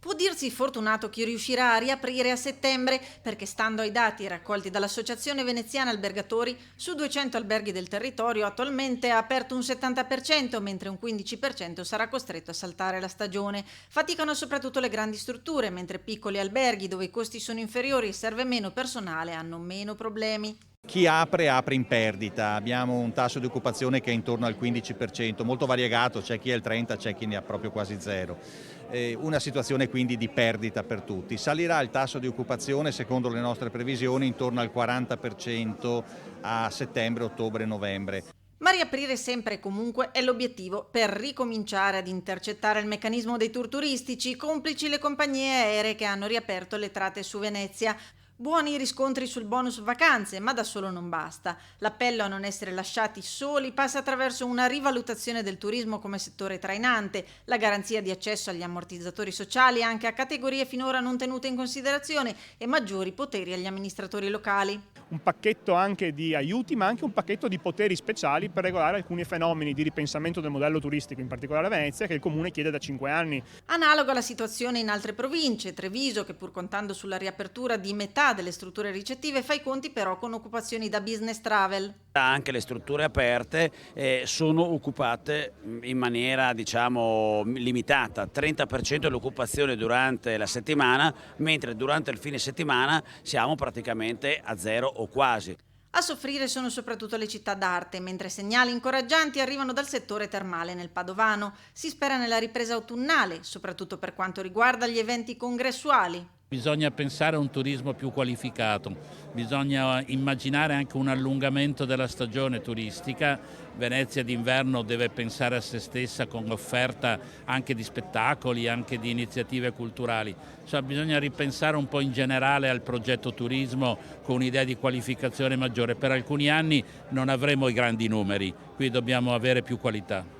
Può dirsi fortunato chi riuscirà a riaprire a settembre, perché stando ai dati raccolti dall'Associazione Veneziana Albergatori, su 200 alberghi del territorio attualmente è aperto un 70%, mentre un 15% sarà costretto a saltare la stagione. Faticano soprattutto le grandi strutture, mentre piccoli alberghi dove i costi sono inferiori e serve meno personale hanno meno problemi. Chi apre in perdita, abbiamo un tasso di occupazione che è intorno al 15%, molto variegato, c'è chi è il 30, c'è chi ne ha proprio quasi zero. Una situazione quindi di perdita per tutti. Salirà il tasso di occupazione secondo le nostre previsioni intorno al 40% a settembre, ottobre, novembre. Ma riaprire sempre e comunque è l'obiettivo per ricominciare ad intercettare il meccanismo dei tour turistici, complici le compagnie aeree che hanno riaperto le tratte su Venezia. Buoni i riscontri sul bonus vacanze, ma da solo non basta. L'appello a non essere lasciati soli passa attraverso una rivalutazione del turismo come settore trainante, la garanzia di accesso agli ammortizzatori sociali anche a categorie finora non tenute in considerazione e maggiori poteri agli amministratori locali. Un pacchetto anche di aiuti, ma anche un pacchetto di poteri speciali per regolare alcuni fenomeni di ripensamento del modello turistico, in particolare a Venezia, che il Comune chiede da 5 anni. Analoga la situazione in altre province. Treviso, che pur contando sulla riapertura di metà delle strutture ricettive, fa i conti però con occupazioni da business travel. Anche le strutture aperte sono occupate in maniera limitata, 30% dell'occupazione durante la settimana, mentre durante il fine settimana siamo praticamente a zero o quasi. A soffrire sono soprattutto le città d'arte, mentre segnali incoraggianti arrivano dal settore termale nel Padovano. Si spera nella ripresa autunnale, soprattutto per quanto riguarda gli eventi congressuali. Bisogna pensare a un turismo più qualificato, bisogna immaginare anche un allungamento della stagione turistica. Venezia d'inverno deve pensare a se stessa con offerta anche di spettacoli, anche di iniziative culturali. Bisogna ripensare un po' in generale al progetto turismo con un'idea di qualificazione maggiore. Per alcuni anni non avremo i grandi numeri, qui dobbiamo avere più qualità.